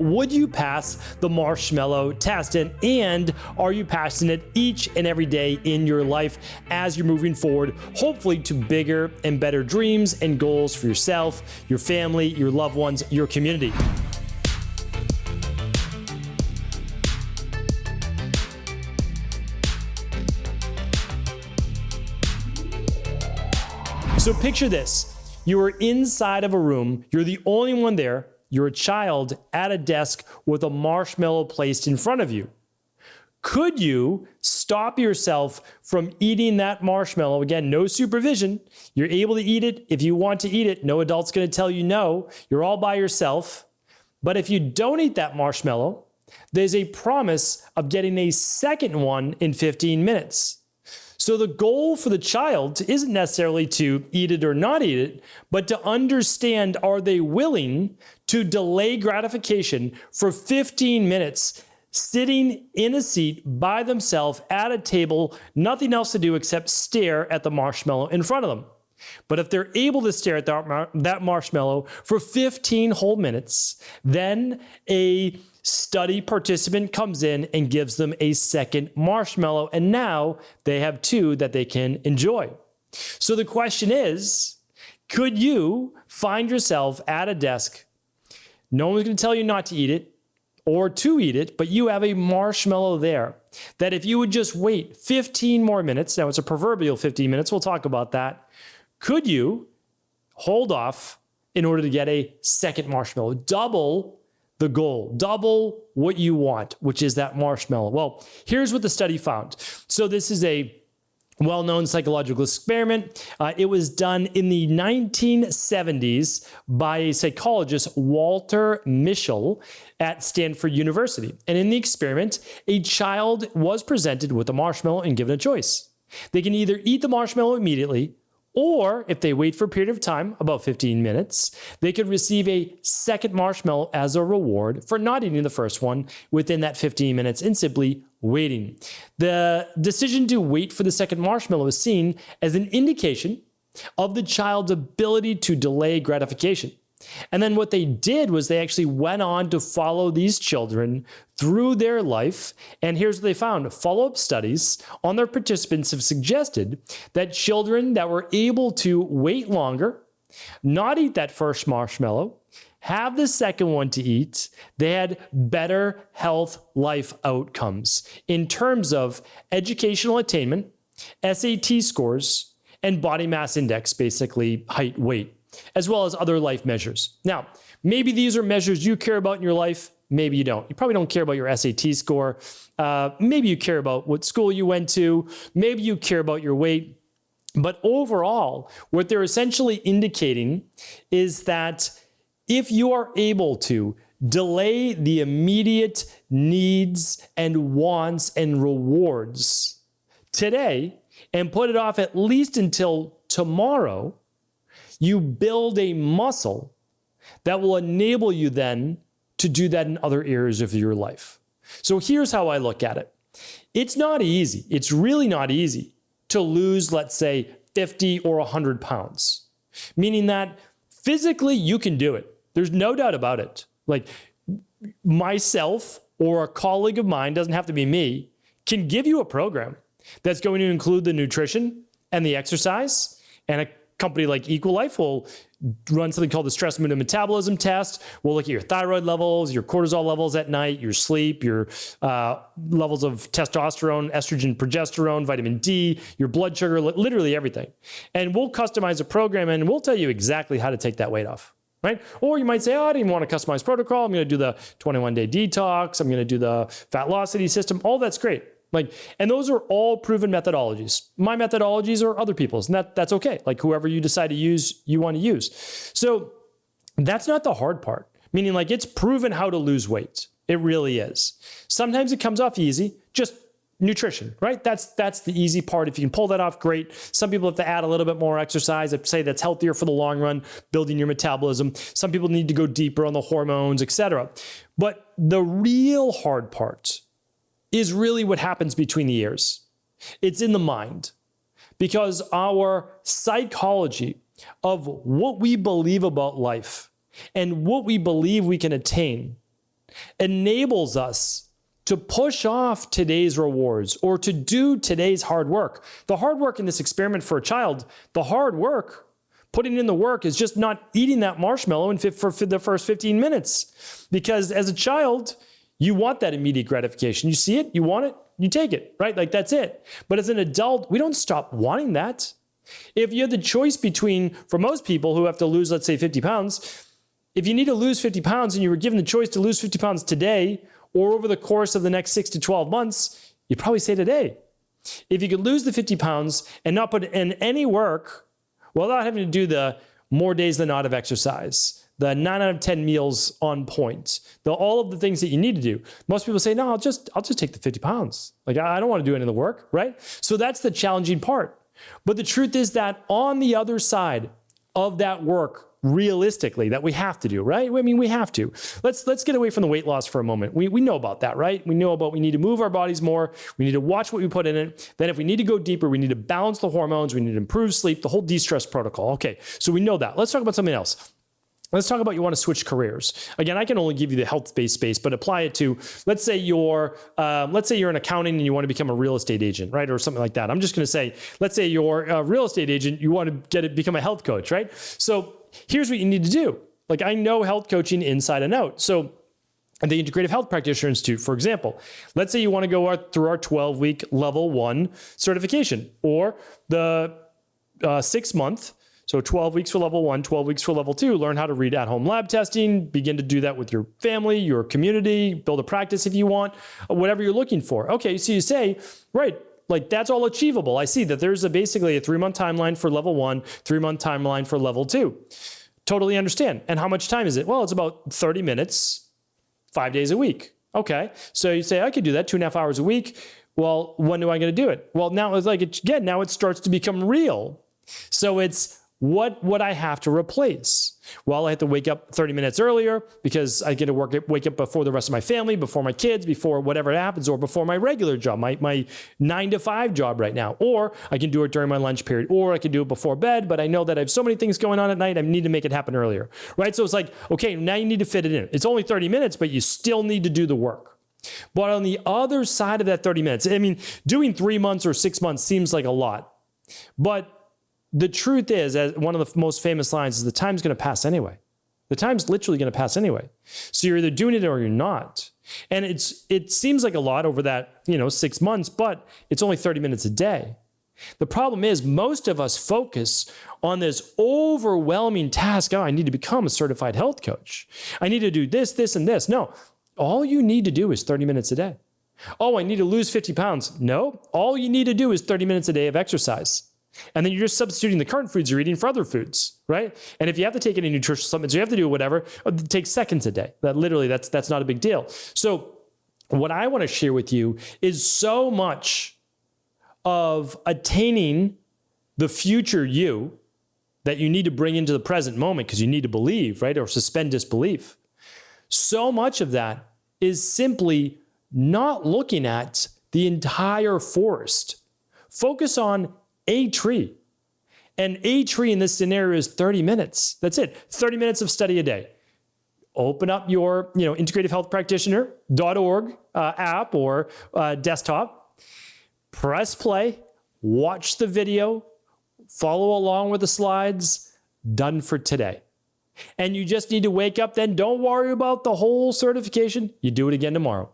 would you pass the marshmallow test? And are you passing it each and every day in your life as you're moving forward, hopefully to bigger and better dreams and goals for yourself, your family, your loved ones, your community? So picture this, you are inside of a room, you're the only one there, you're a child at a desk with a marshmallow placed in front of you. Could you stop yourself from eating that marshmallow? Again, no supervision. You're able to eat it if you want to eat it. No adult's going to tell you no. You're all by yourself. But if you don't eat that marshmallow, there's a promise of getting a second one in 15 minutes. So the goal for the child isn't necessarily to eat it or not eat it, but to understand, are they willing to delay gratification for 15 minutes, sitting in a seat by themselves at a table, nothing else to do except stare at the marshmallow in front of them. But if they're able to stare at that marshmallow for 15 whole minutes, then a study participant comes in and gives them a second marshmallow, and now they have two that they can enjoy. So the question is, could you find yourself at a desk, no one's going to tell you not to eat it or to eat it, but you have a marshmallow there that if you would just wait 15 more minutes, now it's a proverbial 15 minutes, we'll talk about that, could you hold off in order to get a second marshmallow? Double the goal, double what you want, which is that marshmallow. Well, here's what the study found. So this is a well-known psychological experiment. It was done in the 1970s by a psychologist, Walter Mischel, at Stanford University. And in the experiment, a child was presented with a marshmallow and given a choice. They can either eat the marshmallow immediately, or if they wait for a period of time, about 15 minutes, they could receive a second marshmallow as a reward for not eating the first one within that 15 minutes and simply waiting. The decision to wait for the second marshmallow is seen as an indication of the child's ability to delay gratification. And then what they did was they actually went on to follow these children through their life. And here's what they found. Follow-up studies on their participants have suggested that children that were able to wait longer, not eat that first marshmallow, have the second one to eat, they had better health life outcomes in terms of educational attainment, SAT scores, and body mass index, basically height, weight, as well as other life measures. Now, maybe these are measures you care about in your life. Maybe you don't. You probably don't care about your SAT score. Maybe you care about what school you went to. Maybe you care about your weight. But overall, what they're essentially indicating is that if you are able to delay the immediate needs and wants and rewards today and put it off at least until tomorrow, you build a muscle that will enable you then to do that in other areas of your life. So here's how I look at it. It's not easy. It's really not easy to lose, let's say, 50 or 100 pounds, meaning that physically you can do it. There's no doubt about it. Like myself or a colleague of mine, doesn't have to be me, can give you a program that's going to include the nutrition and the exercise, and a company like Equalife will run something called the stress mood and metabolism test. We'll look at your thyroid levels, your cortisol levels at night, your sleep, your levels of testosterone, estrogen, progesterone, vitamin D, your blood sugar, literally everything. And we'll customize a program and we'll tell you exactly how to take that weight off. Right? Or you might say, oh, I didn't want to customize protocol. I'm going to do the 21-day detox. I'm going to do the Fatlocity system. All that's great. And those are all proven methodologies. My methodologies are other people's, and that's okay. Like whoever you decide to use, you want to use. So that's not the hard part, meaning like it's proven how to lose weight. It really is. Sometimes it comes off easy, just nutrition, right? That's the easy part. If you can pull that off, great. Some people have to add a little bit more exercise. I'd say that's healthier for the long run, building your metabolism. Some people need to go deeper on the hormones, etc. But the real hard part is really what happens between the ears. It's in the mind, because our psychology of what we believe about life and what we believe we can attain enables us to push off today's rewards or to do today's hard work. The hard work in this experiment for a child, the hard work, putting in the work, is just not eating that marshmallow for the first 15 minutes. Because as a child, you want that immediate gratification. You see it, you want it, you take it, right? Like that's it. But as an adult, we don't stop wanting that. If you had the choice between, for most people who have to lose, let's say 50 pounds, if you need to lose 50 pounds and you were given the choice to lose 50 pounds today or over the course of the next 6 to 12 months, you'd probably say today. If you could lose the 50 pounds and not put in any work, without having to do the more days than not of exercise, the 9 out of 10 meals on point, all of the things that you need to do. Most people say, no, I'll just take the 50 pounds. Like, I don't want to do any of the work, right? So that's the challenging part. But the truth is that on the other side of that work, realistically, that we have to do, right? I mean, we have to. Let's get away from the weight loss for a moment. We know about that, right? We know about we need to move our bodies more. We need to watch what we put in it. Then if we need to go deeper, we need to balance the hormones. We need to improve sleep, the whole de-stress protocol. Okay, so we know that. Let's talk about something else. Let's talk about you want to switch careers. Again, I can only give you the health-based space, but apply it to, let's say you're an accounting and you want to become a real estate agent, right? Or something like that. I'm just going to say, let's say you're a real estate agent, you want to become a health coach, right? So here's what you need to do. Like, I know health coaching inside and out. So at the Integrative Health Practitioner Institute, for example, let's say you want to go through our 12-week level 1 certification or the 6-month. So 12 weeks for level 1, 12 weeks for level 2, learn how to read at-home lab testing, begin to do that with your family, your community, build a practice if you want, whatever you're looking for. Okay, so you say, right, like that's all achievable. I see that there's basically a 3-month timeline for level 1, 3-month timeline for level 2. Totally understand. And how much time is it? Well, it's about 30 minutes, 5 days a week. Okay, so you say, I could do that 2.5 hours a week. Well, when do I get to do it? Well, now it's like, again, now it starts to become real. So it's, what would I have to replace? Well, I have to wake up 30 minutes earlier because I get to wake up before the rest of my family, before my kids, before whatever happens, or before my regular job, my 9 to 5 job right now. Or I can do it during my lunch period, or I can do it before bed, but I know that I have so many things going on at night, I need to make it happen earlier, right? So it's like, okay, now you need to fit it in. It's only 30 minutes, but you still need to do the work. But on the other side of that 30 minutes, I mean, doing 3 months or 6 months seems like a lot, but the truth is, as one of the most famous lines is, the time's going to pass anyway. The time's literally going to pass anyway. So you're either doing it or you're not. And it seems like a lot over that, 6 months, but it's only 30 minutes a day. The problem is most of us focus on this overwhelming task. Oh, I need to become a certified health coach. I need to do this, this, and this. No, all you need to do is 30 minutes a day. Oh, I need to lose 50 pounds. No, all you need to do is 30 minutes a day of exercise. And then you're just substituting the current foods you're eating for other foods, right? And if you have to take any nutritional supplements, you have to do whatever, it takes seconds a day. That's not a big deal. So what I want to share with you is so much of attaining the future you that you need to bring into the present moment because you need to believe, right? Or suspend disbelief. So much of that is simply not looking at the entire forest. Focus on a tree. And a tree in this scenario is 30 minutes. That's it. 30 minutes of study a day. Open up your, integrativehealthpractitioner.org app or desktop. Press play. Watch the video. Follow along with the slides. Done for today. And you just need to wake up then. Don't worry about the whole certification. You do it again tomorrow.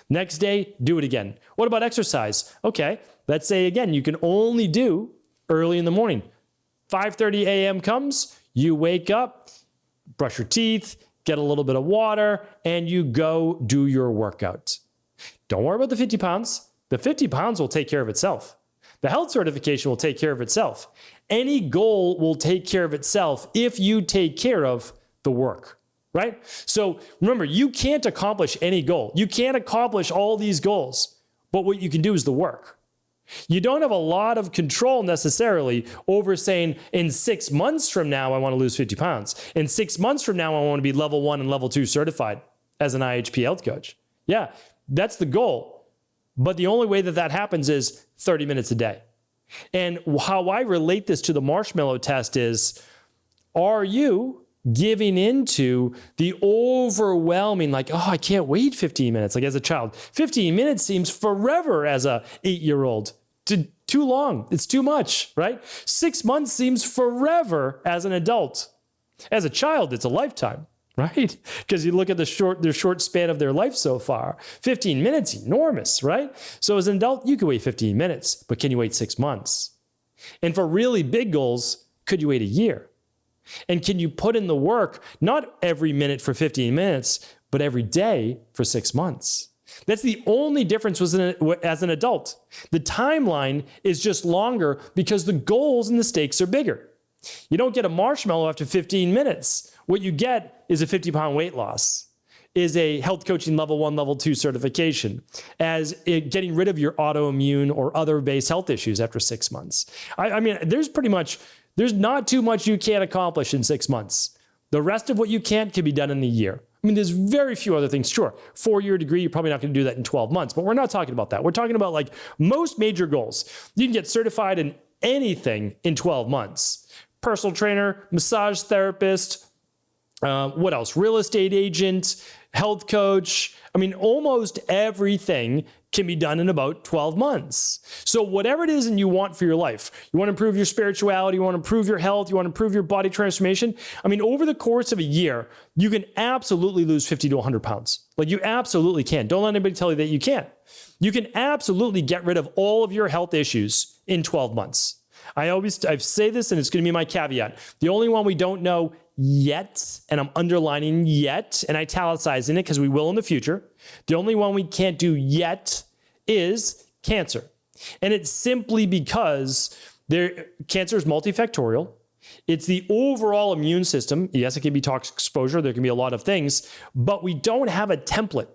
Next day, do it again. What about exercise? Okay, let's say again, you can only do early in the morning. 5:30 a.m. comes, you wake up, brush your teeth, get a little bit of water, and you go do your workout. Don't worry about the 50 pounds. The 50 pounds will take care of itself. The health certification will take care of itself. Any goal will take care of itself if you take care of the work. Right? So remember, you can't accomplish any goal. You can't accomplish all these goals, but what you can do is the work. You don't have a lot of control necessarily over saying in 6 months from now, I want to lose 50 pounds. In 6 months from now, I want to be level 1 and level 2 certified as an IHP health coach. Yeah, that's the goal. But the only way that happens is 30 minutes a day. And how I relate this to the marshmallow test is, are you giving into the overwhelming, like, oh, I can't wait 15 minutes. Like as a child, 15 minutes seems forever as a 8-year-old. Too long. It's too much, right? 6 months seems forever as an adult. As a child, it's a lifetime, right? Because you look at the short span of their life so far. 15 minutes, enormous, right? So as an adult, you can wait 15 minutes, but can you wait 6 months? And for really big goals, could you wait a year? And can you put in the work, not every minute for 15 minutes, but every day for 6 months? That's the only difference as an adult. The timeline is just longer because the goals and the stakes are bigger. You don't get a marshmallow after 15 minutes. What you get is a 50-pound weight loss, is a health coaching level 1, level 2 certification, as getting rid of your autoimmune or other base health issues after 6 months. I mean, there's not too much you can't accomplish in 6 months. The rest of what you can't can be done in a year. I mean, there's very few other things. Sure, 4-year degree, you're probably not going to do that in 12 months, but we're not talking about that. We're talking about like most major goals. You can get certified in anything in 12 months. Personal trainer, massage therapist, what else? Real estate agent, health coach. I mean, almost everything can be done in about 12 months. So whatever it is and you want for your life, you want to improve your spirituality, you want to improve your health, you want to improve your body transformation. I mean, over the course of a year, you can absolutely lose 50 to 100 pounds. Like you absolutely can. Don't let anybody tell you that you can't. You can absolutely get rid of all of your health issues in 12 months. I say this, and it's going to be my caveat. The only one we don't know yet, and I'm underlining yet and italicizing it because we will in the future. The only one we can't do yet is cancer. And it's simply because cancer is multifactorial. It's the overall immune system. Yes, it can be toxic exposure. There can be a lot of things, but we don't have a template.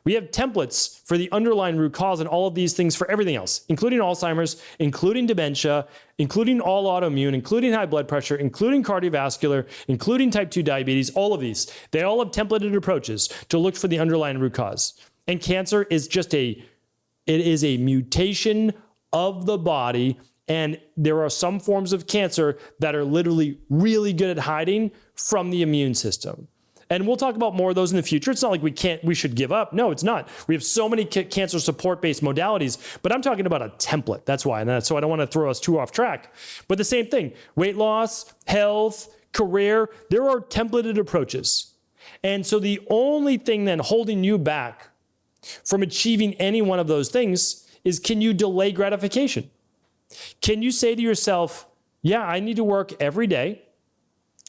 We have templates for the underlying root cause and all of these things for everything else, including Alzheimer's, including dementia, including all autoimmune, including high blood pressure, including cardiovascular, including type 2 diabetes, all of these. They all have templated approaches to look for the underlying root cause. And cancer is just it is a mutation of the body. And there are some forms of cancer that are literally really good at hiding from the immune system. And we'll talk about more of those in the future. It's not like we should give up. No, it's not. We have so many cancer support-based modalities, but I'm talking about a template. That's why. And so I don't want to throw us too off track. But the same thing, weight loss, health, career, there are templated approaches. And so the only thing then holding you back from achieving any one of those things is, can you delay gratification? Can you say to yourself, yeah, I need to work every day.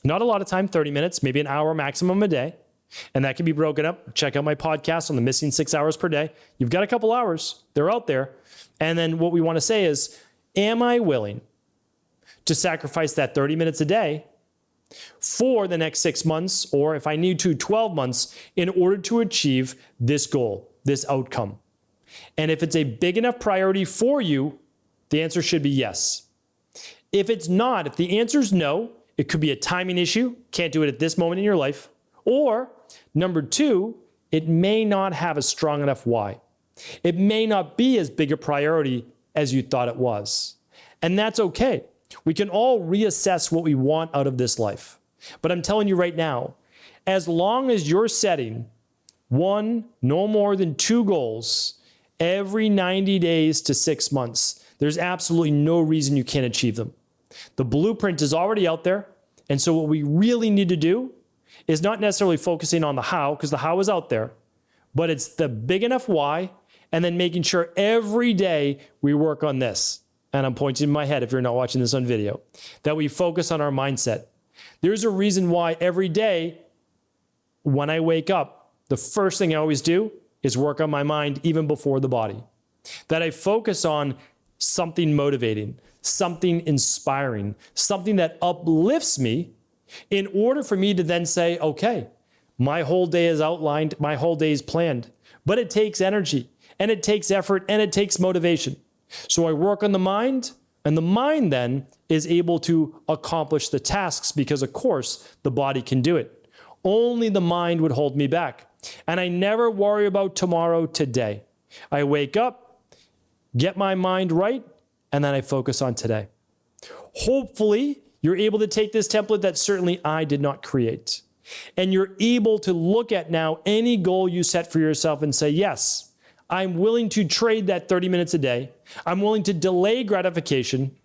Not a lot of time, 30 minutes, maybe an hour maximum a day. And that can be broken up. Check out my podcast on the missing 6 hours per day. You've got a couple hours. They're out there. And then what we want to say is, am I willing to sacrifice that 30 minutes a day for the next 6 months, or if I need to, 12 months, in order to achieve this goal, this outcome? And if it's a big enough priority for you, the answer should be yes. If it's not, if the answer is no, it could be a timing issue, can't do it at this moment in your life. Or number 2, it may not have a strong enough why. It may not be as big a priority as you thought it was. And that's okay. We can all reassess what we want out of this life. But I'm telling you right now, as long as you're setting 1, no more than 2 goals every 90 days to 6 months, there's absolutely no reason you can't achieve them. The blueprint is already out there. And so what we really need to do is not necessarily focusing on the how, because the how is out there, but it's the big enough why, and then making sure every day we work on this. And I'm pointing in my head if you're not watching this on video, that we focus on our mindset. There's a reason why every day when I wake up, the first thing I always do is work on my mind even before the body. That I focus on something motivating, something inspiring, something that uplifts me, in order for me to then say, okay, my whole day is outlined, my whole day is planned, but it takes energy and it takes effort and it takes motivation. So I work on the mind, and the mind then is able to accomplish the tasks because, of course, the body can do it. Only the mind would hold me back. And I never worry about tomorrow, today. I wake up, get my mind right, and then I focus on today. Hopefully, You're able to take this template that certainly I did not create. And you're able to look at now any goal you set for yourself and say, yes, I'm willing to trade that 30 minutes a day. I'm willing to delay gratification.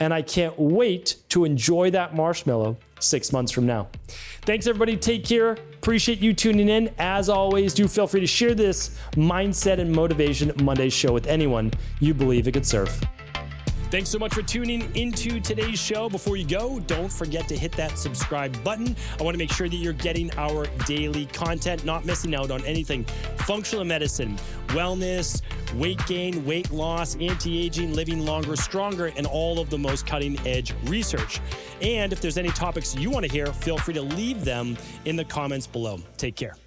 And I can't wait to enjoy that marshmallow 6 months from now. Thanks, everybody. Take care. Appreciate you tuning in. As always, do feel free to share this Mindset and Motivation Monday show with anyone you believe it could serve. Thanks so much for tuning into today's show. Before you go, don't forget to hit that subscribe button. I want to make sure that you're getting our daily content, not missing out on anything functional medicine, wellness, weight gain, weight loss, anti-aging, living longer, stronger, and all of the most cutting-edge research. And if there's any topics you want to hear, feel free to leave them in the comments below. Take care.